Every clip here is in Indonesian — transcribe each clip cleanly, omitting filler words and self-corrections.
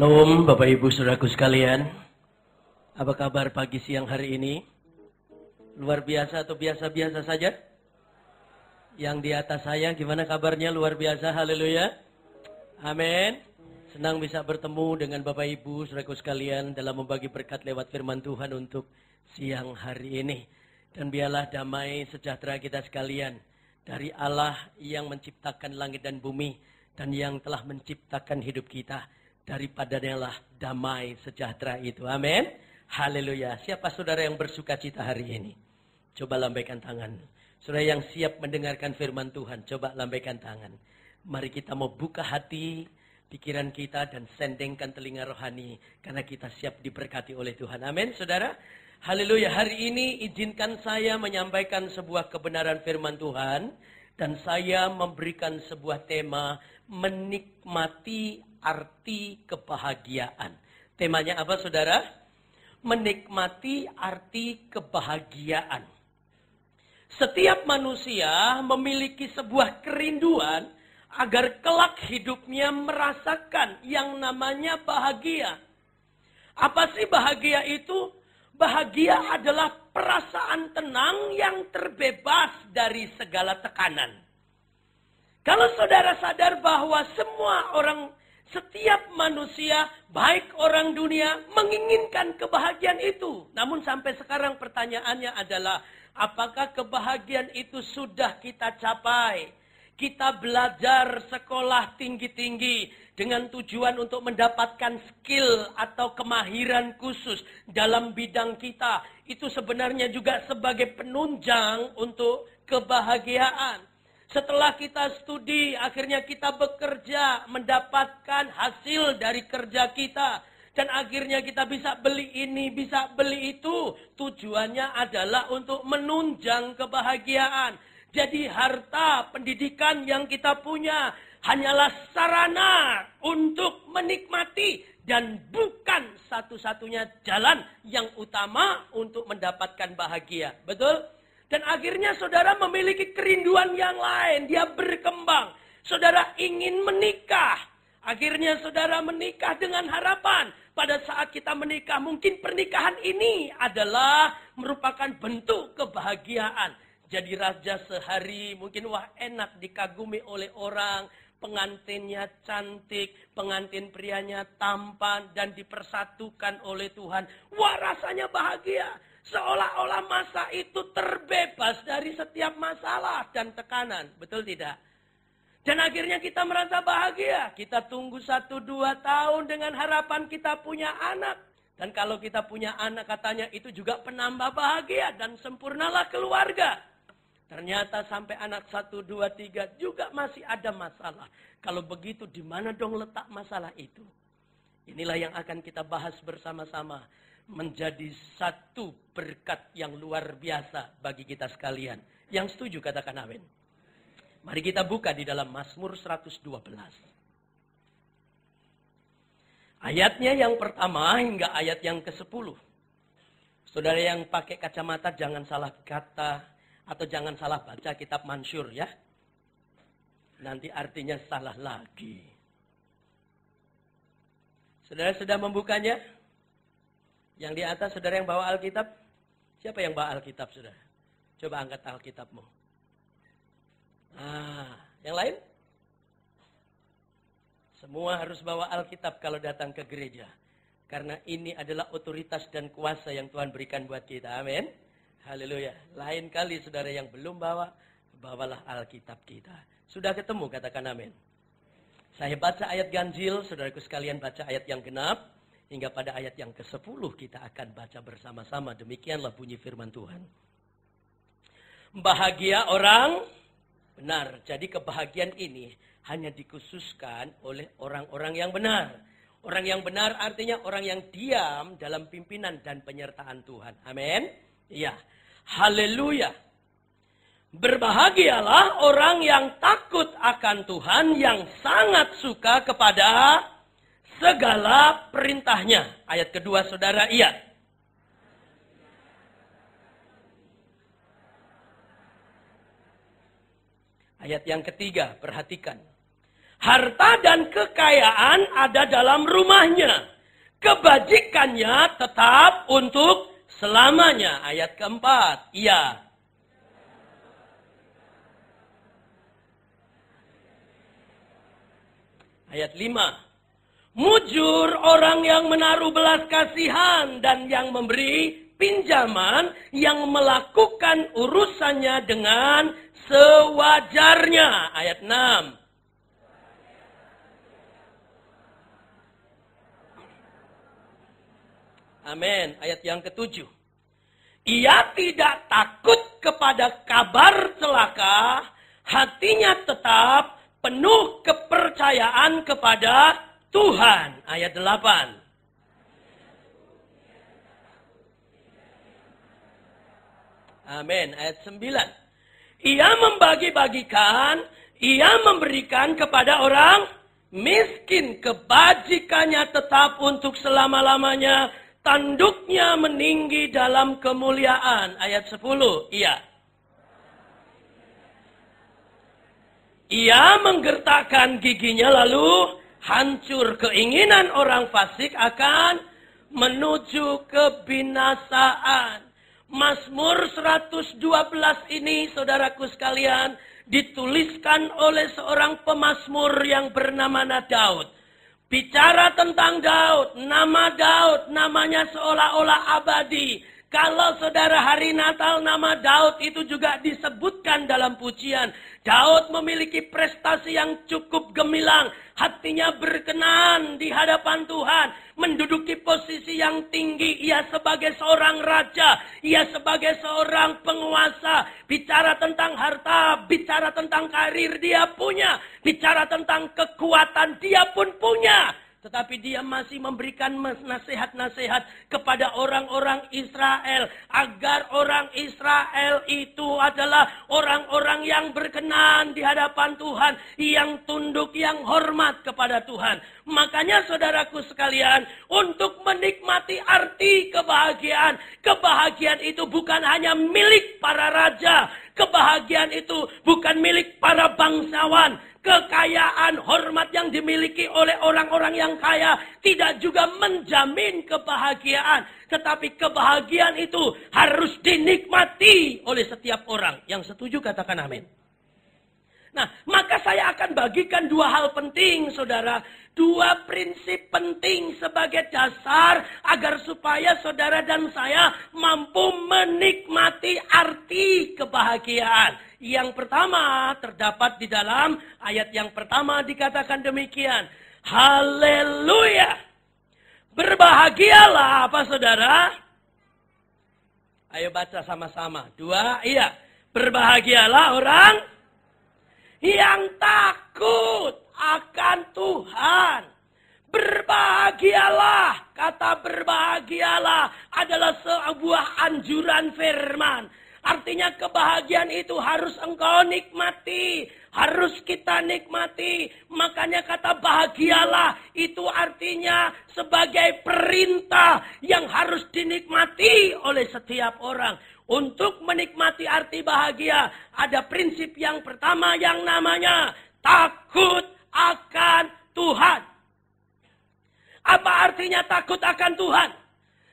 Shalom Bapak Ibu Saudaraku sekalian. Apa kabar pagi siang hari ini? Luar biasa atau biasa-biasa saja? Yang di atas saya gimana kabarnya? Luar biasa, haleluya. Amin. Senang bisa bertemu dengan Bapak Ibu Saudaraku sekalian dalam membagi berkat lewat firman Tuhan untuk siang hari ini. Dan biarlah damai sejahtera kita sekalian dari Allah yang menciptakan langit dan bumi dan yang telah menciptakan hidup kita. Daripadanya lah damai sejahtera itu. Amin. Haleluya. Siapa saudara yang bersuka cita hari ini? Coba lambaikan tangan. Saudara yang siap mendengarkan firman Tuhan, coba lambaikan tangan. Mari kita mau buka hati, pikiran kita dan sendengkan telinga rohani. Karena kita siap diberkati oleh Tuhan. Amin saudara. Haleluya. Hari ini izinkan saya menyampaikan sebuah kebenaran firman Tuhan. Dan saya memberikan sebuah tema, menikmati arti kebahagiaan. Temanya apa saudara? Menikmati arti kebahagiaan. Setiap manusia memiliki sebuah kerinduan agar kelak hidupnya merasakan yang namanya bahagia. Apa sih bahagia itu? Bahagia adalah perasaan tenang yang terbebas dari segala tekanan. Kalau saudara sadar bahwa semua orang, setiap manusia, baik orang dunia, menginginkan kebahagiaan itu. Namun sampai sekarang pertanyaannya adalah, apakah kebahagiaan itu sudah kita capai? Kita belajar sekolah tinggi-tinggi dengan tujuan untuk mendapatkan skill atau kemahiran khusus dalam bidang kita. Itu sebenarnya juga sebagai penunjang untuk kebahagiaan. Setelah kita studi, akhirnya kita bekerja, mendapatkan hasil dari kerja kita. Dan akhirnya kita bisa beli ini, bisa beli itu. Tujuannya adalah untuk menunjang kebahagiaan. Jadi harta, pendidikan yang kita punya hanyalah sarana untuk menikmati. Dan bukan satu-satunya jalan yang utama untuk mendapatkan bahagia. Betul? Dan akhirnya saudara memiliki kerinduan yang lain. Dia berkembang. Saudara ingin menikah. Akhirnya saudara menikah dengan harapan. Pada saat kita menikah, mungkin pernikahan ini adalah merupakan bentuk kebahagiaan. Jadi raja sehari, mungkin wah enak dikagumi oleh orang. Pengantinnya cantik, pengantin prianya tampan dan dipersatukan oleh Tuhan. Wah rasanya bahagia. Seolah-olah masa itu terbebas dari setiap masalah dan tekanan. Betul tidak? Dan akhirnya kita merasa bahagia. Kita tunggu 1-2 tahun dengan harapan kita punya anak. Dan kalau kita punya anak katanya itu juga penambah bahagia dan sempurnalah keluarga. Ternyata sampai anak 1, 2, 3 juga masih ada masalah. Kalau begitu di mana dong letak masalah itu? Inilah yang akan kita bahas bersama-sama. Menjadi satu berkat yang luar biasa bagi kita sekalian. Yang setuju katakan amin. Mari kita buka di dalam Mazmur 112. Ayatnya yang pertama hingga ayat yang ke-10. Saudara yang pakai kacamata jangan salah kata. Atau jangan salah baca kitab Mansyur ya. Nanti artinya salah lagi. Saudara sudah membukanya? Yang di atas saudara yang bawa Alkitab? Siapa yang bawa Alkitab saudara? Coba angkat Alkitabmu. Yang lain? Semua harus bawa Alkitab kalau datang ke gereja. Karena ini adalah otoritas dan kuasa yang Tuhan berikan buat kita. Amin. Haleluya. Lain kali saudara yang belum bawa, bawalah Alkitab kita. Sudah ketemu, katakan amin. Saya baca ayat ganjil, saudaraku sekalian baca ayat yang genap. Hingga pada ayat yang ke-10 kita akan baca bersama-sama. Demikianlah bunyi firman Tuhan. Bahagia orang benar. Jadi kebahagiaan ini hanya dikhususkan oleh orang-orang yang benar. Orang yang benar artinya orang yang diam dalam pimpinan dan penyertaan Tuhan. Amin. Ya, haleluya. Berbahagialah orang yang takut akan Tuhan, yang sangat suka kepada segala perintahnya. Ayat kedua saudara, iya. Ayat yang ketiga, perhatikan. Harta dan kekayaan ada dalam rumahnya. Kebajikannya tetap untuk selamanya. Ayat keempat. Iya. Ayat 5. Mujur orang yang menaruh belas kasihan dan yang memberi pinjaman, yang melakukan urusannya dengan sewajarnya. Ayat 6. Amin. Ayat yang ke-7. Ia tidak takut kepada kabar celaka, hatinya tetap penuh kepercayaan kepada Tuhan. Ayat 8. Amin. Ayat 9. Ia membagi-bagikan, ia memberikan kepada orang miskin. Kebajikannya tetap untuk selama-lamanya. Tanduknya meninggi dalam kemuliaan. Ayat 10. Iya. Ia menggertakkan giginya lalu hancur. Keinginan orang fasik akan menuju kebinasaan. Mazmur 112 ini, saudaraku sekalian, dituliskan oleh seorang pemazmur yang bernama Daud. Bicara tentang Daud, namanya seolah-olah abadi. Kalau saudara hari Natal, nama Daud itu juga disebutkan dalam pujian. Daud memiliki prestasi yang cukup gemilang. Hatinya berkenan di hadapan Tuhan. Menduduki posisi yang tinggi. Ia sebagai seorang raja. Ia sebagai seorang penguasa. Bicara tentang harta, bicara tentang karir dia punya. Bicara tentang kekuatan dia pun punya. Tetapi dia masih memberikan nasihat-nasihat kepada orang-orang Israel. Agar orang Israel itu adalah orang-orang yang berkenan di hadapan Tuhan. Yang tunduk, yang hormat kepada Tuhan. Makanya saudaraku sekalian, untuk menikmati arti kebahagiaan. Kebahagiaan itu bukan hanya milik para raja. Kebahagiaan itu bukan milik para bangsawan. Kekayaan, hormat yang dimiliki oleh orang-orang yang kaya tidak juga menjamin kebahagiaan. Tetapi kebahagiaan itu harus dinikmati oleh setiap orang. Yang setuju katakan amin. Nah, maka saya akan bagikan dua hal penting, saudara. Dua prinsip penting sebagai dasar agar supaya saudara dan saya mampu menikmati arti kebahagiaan. Yang pertama terdapat di dalam ayat yang pertama dikatakan demikian. Haleluya. Berbahagialah apa saudara? Ayo baca sama-sama. Dua, iya. Berbahagialah orang yang takut akan Tuhan. Berbahagialah. Kata berbahagialah adalah sebuah anjuran firman. Artinya kebahagiaan itu harus engkau nikmati. Harus kita nikmati. Makanya kata bahagialah itu artinya sebagai perintah yang harus dinikmati oleh setiap orang. Untuk menikmati arti bahagia, ada prinsip yang pertama yang namanya takut akan Tuhan. Apa artinya takut akan Tuhan?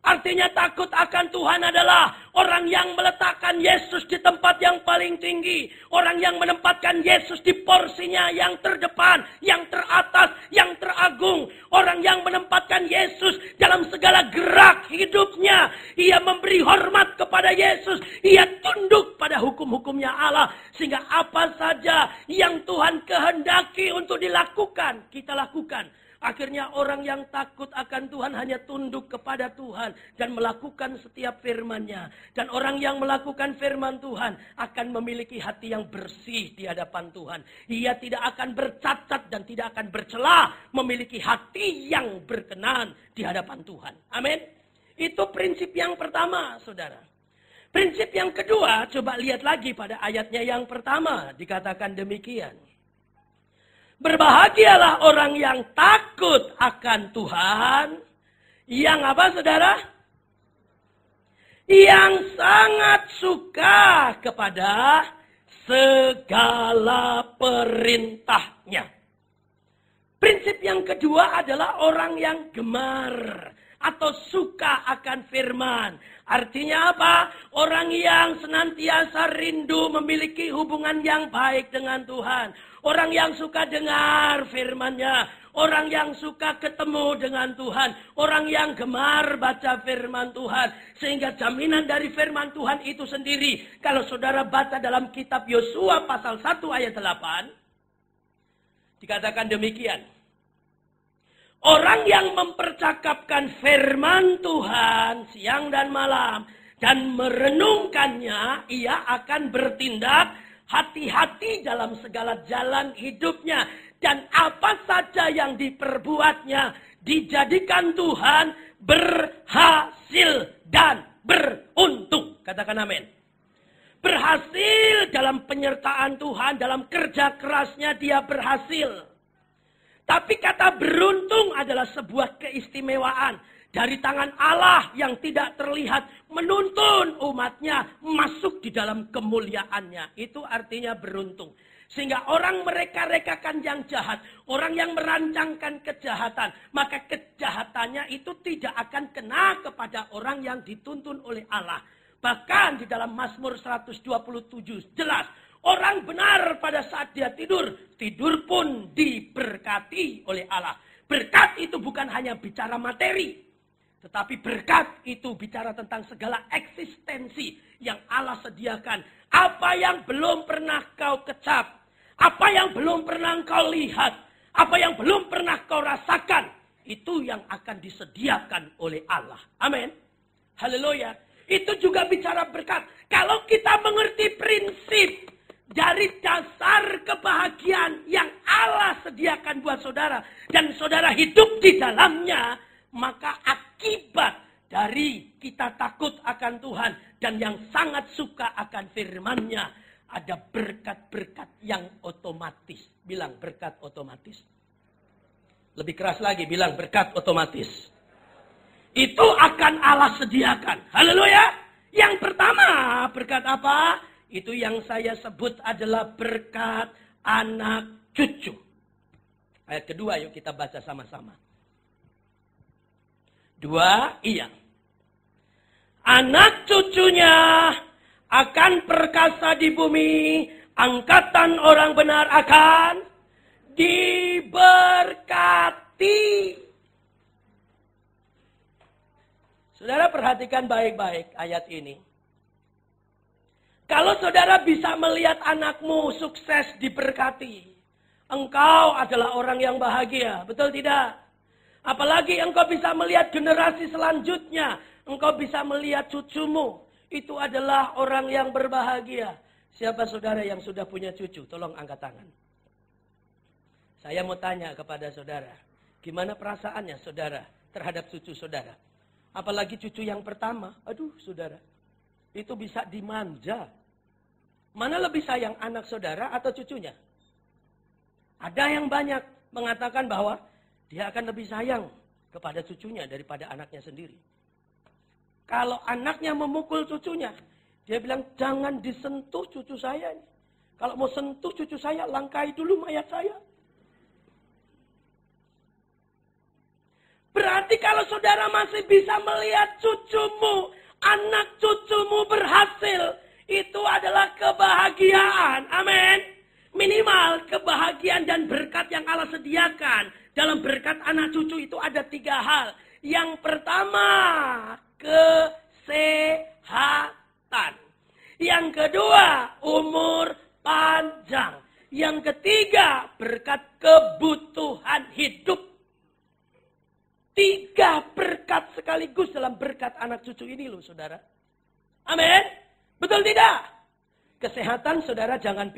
Artinya takut akan Tuhan adalah orang yang meletakkan Yesus di tempat yang paling tinggi. Orang yang menempatkan Yesus di porsinya yang terdepan, yang teratas, yang teragung. Orang yang menempatkan Yesus dalam segala gerak hidupnya. Ia memberi hormat kepada Yesus. Ia tunduk pada hukum-hukumnya Allah. Sehingga apa saja yang Tuhan kehendaki untuk dilakukan, kita lakukan. Akhirnya orang yang takut akan Tuhan hanya tunduk kepada Tuhan dan melakukan setiap firman-Nya. Dan orang yang melakukan firman Tuhan akan memiliki hati yang bersih di hadapan Tuhan. Ia tidak akan bercacat dan tidak akan bercela, memiliki hati yang berkenan di hadapan Tuhan. Amin. Itu prinsip yang pertama, saudara. Prinsip yang kedua, coba lihat lagi pada ayatnya yang pertama, dikatakan demikian. Berbahagialah orang yang takut akan Tuhan. Yang apa saudara? Yang sangat suka kepada segala perintahnya. Prinsip yang kedua adalah orang yang gemar atau suka akan firman. Artinya apa? Orang yang senantiasa rindu memiliki hubungan yang baik dengan Tuhan. Orang yang suka dengar firman-Nya. Orang yang suka ketemu dengan Tuhan. Orang yang gemar baca firman Tuhan. Sehingga jaminan dari firman Tuhan itu sendiri. Kalau saudara baca dalam kitab Yosua pasal 1 ayat 8. Dikatakan demikian. Orang yang mempercakapkan firman Tuhan siang dan malam dan merenungkannya, ia akan bertindak hati-hati dalam segala jalan hidupnya. Dan apa saja yang diperbuatnya dijadikan Tuhan berhasil dan beruntung. Katakan amin. Berhasil dalam penyertaan Tuhan, dalam kerja kerasnya dia berhasil. Tapi kata beruntung adalah sebuah keistimewaan dari tangan Allah yang tidak terlihat menuntun umatnya masuk di dalam kemuliaannya. Itu artinya beruntung. Sehingga orang mereka-rekakan yang jahat, orang yang merancangkan kejahatan, maka kejahatannya itu tidak akan kena kepada orang yang dituntun oleh Allah. Bahkan di dalam Mazmur 127 jelas, orang benar pada saat dia tidur, tidur pun diberkati oleh Allah. Berkat itu bukan hanya bicara materi, tetapi berkat itu bicara tentang segala eksistensi yang Allah sediakan. Apa yang belum pernah kau kecap, apa yang belum pernah kau lihat, apa yang belum pernah kau rasakan, itu yang akan disediakan oleh Allah. Amin. Haleluya. Itu juga bicara berkat. Kalau kita mengerti prinsip dari dasar kebahagiaan yang Allah sediakan buat saudara, dan saudara hidup di dalamnya, maka akibat dari kita takut akan Tuhan dan yang sangat suka akan firman-Nya, ada berkat-berkat yang otomatis. Bilang berkat otomatis. Lebih keras lagi, bilang berkat otomatis. Itu akan Allah sediakan. Haleluya. Yang pertama, berkat apa? Itu yang saya sebut adalah berkat anak cucu. Ayat kedua yuk kita baca sama-sama. 2, iya. Anak cucunya akan perkasa di bumi, angkatan orang benar akan diberkati. Saudara perhatikan baik-baik ayat ini. Kalau saudara bisa melihat anakmu sukses diberkati, engkau adalah orang yang bahagia, betul tidak? Apalagi engkau bisa melihat generasi selanjutnya, engkau bisa melihat cucumu, itu adalah orang yang berbahagia. Siapa saudara yang sudah punya cucu? Tolong angkat tangan. Saya mau tanya kepada saudara, gimana perasaannya saudara terhadap cucu saudara? Apalagi cucu yang pertama, aduh saudara, itu bisa dimanja. Mana lebih sayang anak saudara atau cucunya? Ada yang banyak mengatakan bahwa dia akan lebih sayang kepada cucunya daripada anaknya sendiri. Kalau anaknya memukul cucunya, dia bilang jangan disentuh cucu saya. Kalau mau sentuh cucu saya, langkai dulu mayat saya. Berarti kalau saudara masih bisa melihat cucumu, anak cucumu berhasil, itu adalah kebahagiaan. Amin. Minimal kebahagiaan dan berkat yang Allah sediakan dalam berkat anak cucu itu ada 3 hal. Yang pertama, kesehatan. Yang kedua, umur panjang. Yang ketiga, berkat kebutuhan hidup. 3 berkat sekaligus dalam berkat anak cucu ini loh saudara. Amin. Betul tidak? Kesehatan saudara jangan